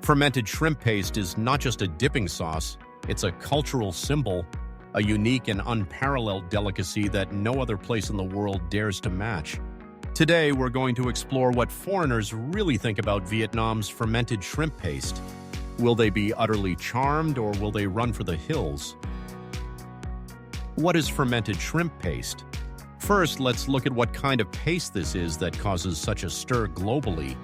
Fermented shrimp paste is not just a dipping sauce, it's a cultural symbol, a unique and unparalleled delicacy that no other place in the world dares to match. Today, we're going to explore what foreigners really think about Vietnam's fermented shrimp paste. Will they be utterly charmed, or will they run for the hills? What is fermented shrimp paste? First, let's look at what kind of paste this is that causes such a stir globally.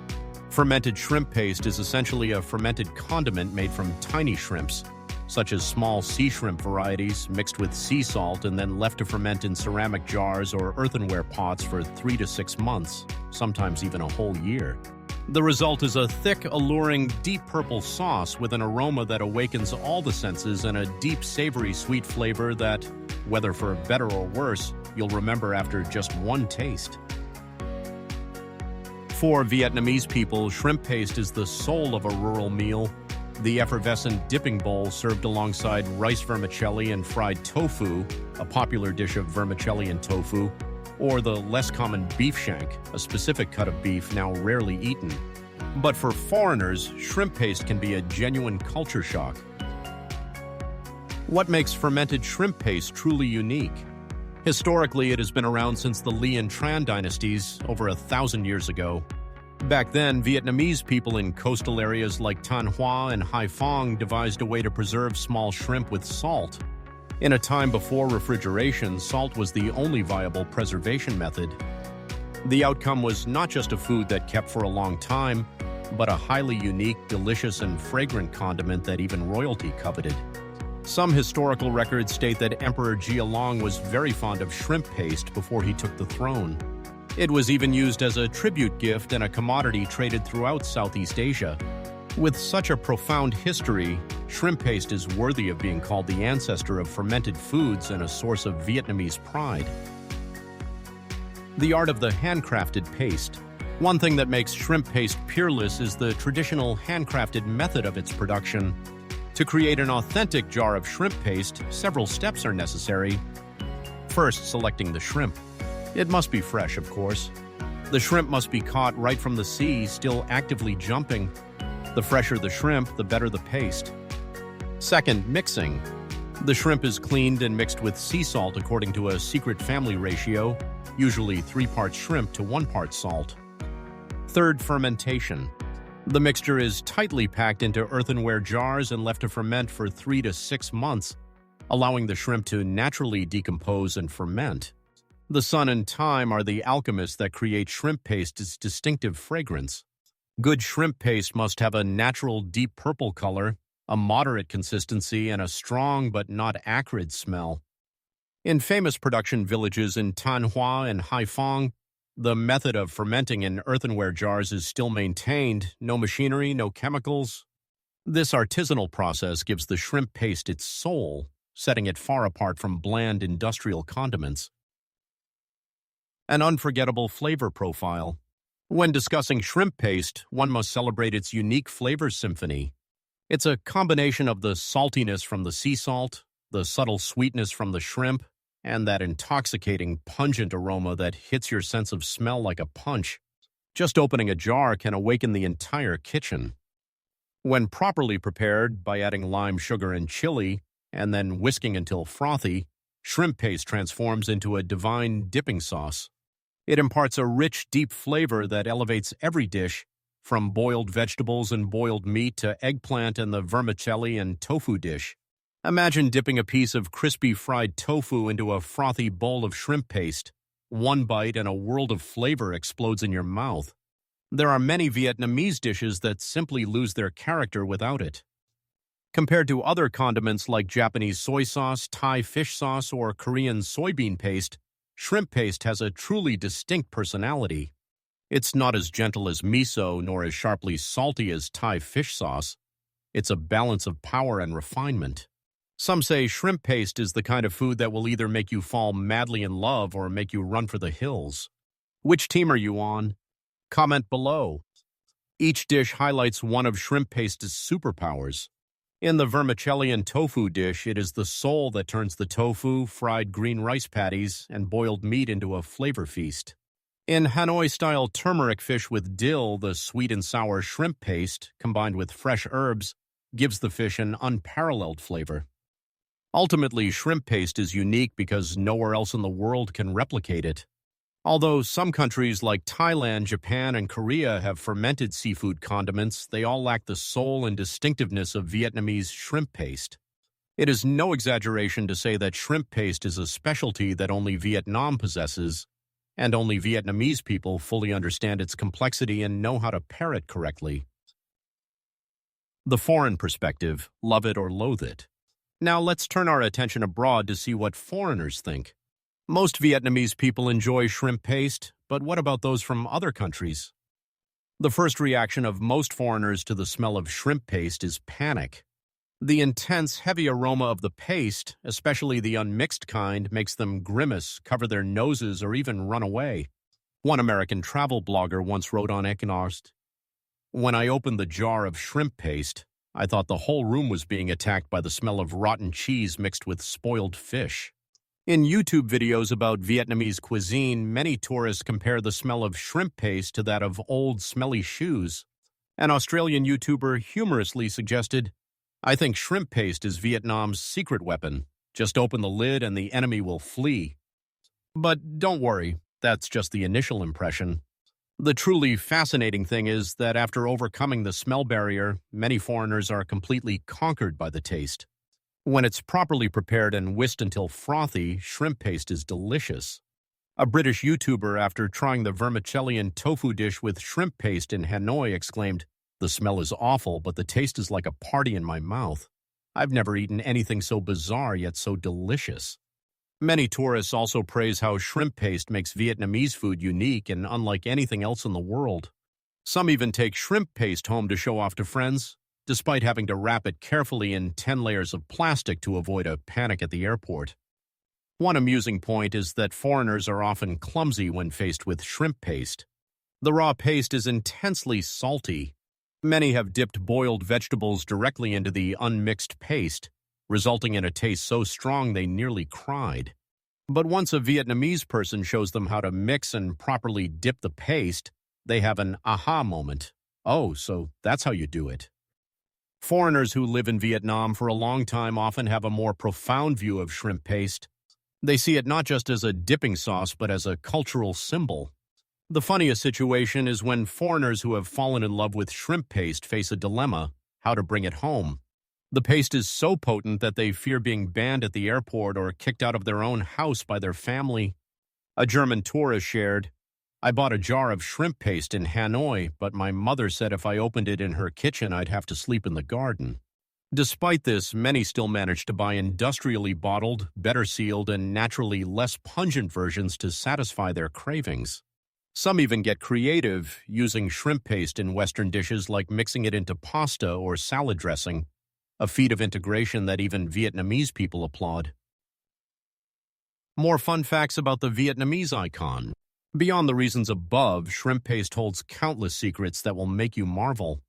Fermented shrimp paste is essentially a fermented condiment made from tiny shrimps, such as small sea shrimp varieties, mixed with sea salt and then left to ferment in ceramic jars or earthenware pots for 3 to 6 months, sometimes even a whole year. The result is a thick, alluring, deep purple sauce with an aroma that awakens all the senses and a deep, savory, sweet flavor that, whether for better or worse, you'll remember after just one taste. For Vietnamese people, shrimp paste is the soul of a rural meal. The effervescent dipping bowl served alongside rice vermicelli and fried tofu, a popular dish of vermicelli and tofu, or the less common beef shank, a specific cut of beef now rarely eaten. But for foreigners, shrimp paste can be a genuine culture shock. What makes fermented shrimp paste truly unique? Historically, it has been around since the Ly and Tran dynasties, over 1,000 years ago. Back then, Vietnamese people in coastal areas like Thanh Hoa and Hai Phong devised a way to preserve small shrimp with salt. In a time before refrigeration, salt was the only viable preservation method. The outcome was not just a food that kept for a long time, but a highly unique, delicious, and fragrant condiment that even royalty coveted. Some historical records state that Emperor Jialong was very fond of shrimp paste before he took the throne. It was even used as a tribute gift and a commodity traded throughout Southeast Asia. With such a profound history, shrimp paste is worthy of being called the ancestor of fermented foods and a source of Vietnamese pride. The art of the handcrafted paste. One thing that makes shrimp paste peerless is the traditional handcrafted method of its production. To create an authentic jar of shrimp paste, several steps are necessary. First, selecting the shrimp. It must be fresh, of course. The shrimp must be caught right from the sea, still actively jumping. The fresher the shrimp, the better the paste. Second, mixing. The shrimp is cleaned and mixed with sea salt according to a secret family ratio, usually 3 parts shrimp to 1 part salt. Third, fermentation. The mixture is tightly packed into earthenware jars and left to ferment for 3 to 6 months, allowing the shrimp to naturally decompose and ferment. The sun and time are the alchemists that create shrimp paste's distinctive fragrance. Good shrimp paste must have a natural deep purple color, a moderate consistency, and a strong but not acrid smell. In famous production villages in Thanh Hoa and Hai Phong, the method of fermenting in earthenware jars is still maintained, no machinery, no chemicals. This artisanal process gives the shrimp paste its soul, setting it far apart from bland industrial condiments. An unforgettable flavor profile. When discussing shrimp paste, one must celebrate its unique flavor symphony. It's a combination of the saltiness from the sea salt, the subtle sweetness from the shrimp, and that intoxicating, pungent aroma that hits your sense of smell like a punch. Just opening a jar can awaken the entire kitchen. When properly prepared by adding lime, sugar, and chili, and then whisking until frothy, shrimp paste transforms into a divine dipping sauce. It imparts a rich, deep flavor that elevates every dish, from boiled vegetables and boiled meat to eggplant and the vermicelli and tofu dish. Imagine dipping a piece of crispy fried tofu into a frothy bowl of shrimp paste. One bite and a world of flavor explodes in your mouth. There are many Vietnamese dishes that simply lose their character without it. Compared to other condiments like Japanese soy sauce, Thai fish sauce, or Korean soybean paste, shrimp paste has a truly distinct personality. It's not as gentle as miso nor as sharply salty as Thai fish sauce. It's a balance of power and refinement. Some say shrimp paste is the kind of food that will either make you fall madly in love or make you run for the hills. Which team are you on? Comment below. Each dish highlights one of shrimp paste's superpowers. In the vermicelli and tofu dish, it is the soul that turns the tofu, fried green rice patties, and boiled meat into a flavor feast. In Hanoi-style turmeric fish with dill, the sweet and sour shrimp paste, combined with fresh herbs, gives the fish an unparalleled flavor. Ultimately, shrimp paste is unique because nowhere else in the world can replicate it. Although some countries like Thailand, Japan, and Korea have fermented seafood condiments, they all lack the soul and distinctiveness of Vietnamese shrimp paste. It is no exaggeration to say that shrimp paste is a specialty that only Vietnam possesses, and only Vietnamese people fully understand its complexity and know how to pair it correctly. The foreign perspective, love it or loathe it. Now let's turn our attention abroad to see what foreigners think. Most Vietnamese people enjoy shrimp paste, but what about those from other countries? The first reaction of most foreigners to the smell of shrimp paste is panic. The intense, heavy aroma of the paste, especially the unmixed kind, makes them grimace, cover their noses, or even run away. One American travel blogger once wrote on Economist, "When I opened the jar of shrimp paste, I thought the whole room was being attacked by the smell of rotten cheese mixed with spoiled fish." In YouTube videos about Vietnamese cuisine, many tourists compare the smell of shrimp paste to that of old, smelly shoes. An Australian YouTuber humorously suggested, "I think shrimp paste is Vietnam's secret weapon. Just open the lid and the enemy will flee." But don't worry, that's just the initial impression. The truly fascinating thing is that after overcoming the smell barrier, many foreigners are completely conquered by the taste. When it's properly prepared and whisked until frothy, shrimp paste is delicious. A British YouTuber, after trying the vermicelli and tofu dish with shrimp paste in Hanoi, exclaimed, "The smell is awful, but the taste is like a party in my mouth. I've never eaten anything so bizarre yet so delicious." Many tourists also praise how shrimp paste makes Vietnamese food unique and unlike anything else in the world. Some even take shrimp paste home to show off to friends, despite having to wrap it carefully in 10 layers of plastic to avoid a panic at the airport. One amusing point is that foreigners are often clumsy when faced with shrimp paste. The raw paste is intensely salty. Many have dipped boiled vegetables directly into the unmixed paste, resulting in a taste so strong they nearly cried. But once a Vietnamese person shows them how to mix and properly dip the paste, they have an aha moment. Oh, so that's how you do it. Foreigners who live in Vietnam for a long time often have a more profound view of shrimp paste. They see it not just as a dipping sauce, but as a cultural symbol. The funniest situation is when foreigners who have fallen in love with shrimp paste face a dilemma: how to bring it home. The paste is so potent that they fear being banned at the airport or kicked out of their own house by their family. A German tourist shared, "I bought a jar of shrimp paste in Hanoi, but my mother said if I opened it in her kitchen, I'd have to sleep in the garden." Despite this, many still manage to buy industrially bottled, better sealed, and naturally less pungent versions to satisfy their cravings. Some even get creative, using shrimp paste in Western dishes like mixing it into pasta or salad dressing, a feat of integration that even Vietnamese people applaud. More fun facts about the Vietnamese icon. Beyond the reasons above, shrimp paste holds countless secrets that will make you marvel.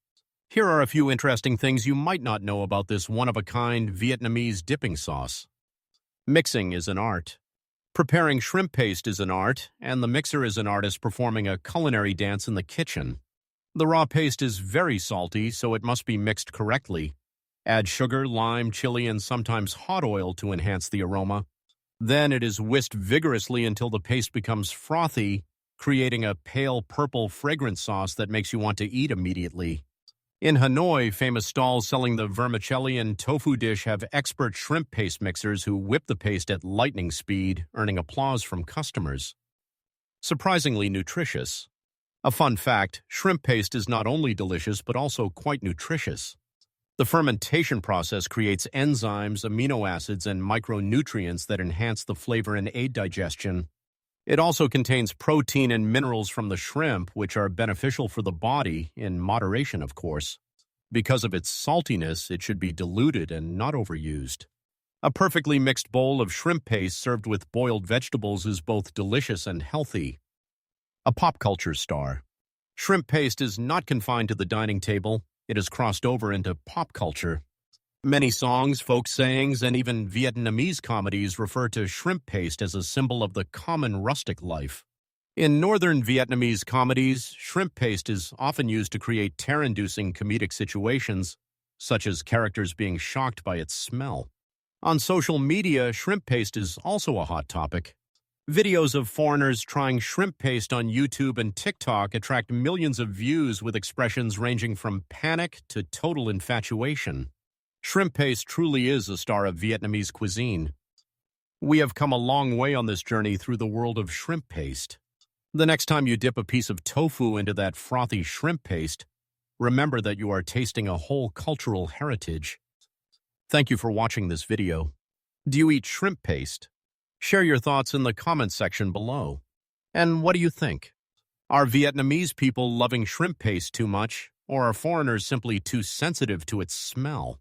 Here are a few interesting things you might not know about this one-of-a-kind Vietnamese dipping sauce. Mixing is an art. Preparing shrimp paste is an art, and the mixer is an artist performing a culinary dance in the kitchen. The raw paste is very salty, so it must be mixed correctly. Add sugar, lime, chili, and sometimes hot oil to enhance the aroma. Then it is whisked vigorously until the paste becomes frothy, creating a pale purple fragrant sauce that makes you want to eat immediately. In Hanoi, famous stalls selling the vermicelli and tofu dish have expert shrimp paste mixers who whip the paste at lightning speed, earning applause from customers. Surprisingly nutritious. A fun fact, shrimp paste is not only delicious but also quite nutritious. The fermentation process creates enzymes, amino acids, and micronutrients that enhance the flavor and aid digestion. It also contains protein and minerals from the shrimp, which are beneficial for the body, in moderation, of course. Because of its saltiness, it should be diluted and not overused. A perfectly mixed bowl of shrimp paste served with boiled vegetables is both delicious and healthy. A pop culture star. Shrimp paste is not confined to the dining table. It has crossed over into pop culture. Many songs, folk sayings, and even Vietnamese comedies refer to shrimp paste as a symbol of the common rustic life. In northern Vietnamese comedies, shrimp paste is often used to create terror-inducing comedic situations, such as characters being shocked by its smell. On social media, shrimp paste is also a hot topic. Videos of foreigners trying shrimp paste on YouTube and TikTok attract millions of views with expressions ranging from panic to total infatuation. Shrimp paste truly is a star of Vietnamese cuisine. We have come a long way on this journey through the world of shrimp paste. The next time you dip a piece of tofu into that frothy shrimp paste, remember that you are tasting a whole cultural heritage. Thank you for watching this video. Do you eat shrimp paste? Share your thoughts in the comments section below. And what do you think? Are Vietnamese people loving shrimp paste too much, or are foreigners simply too sensitive to its smell?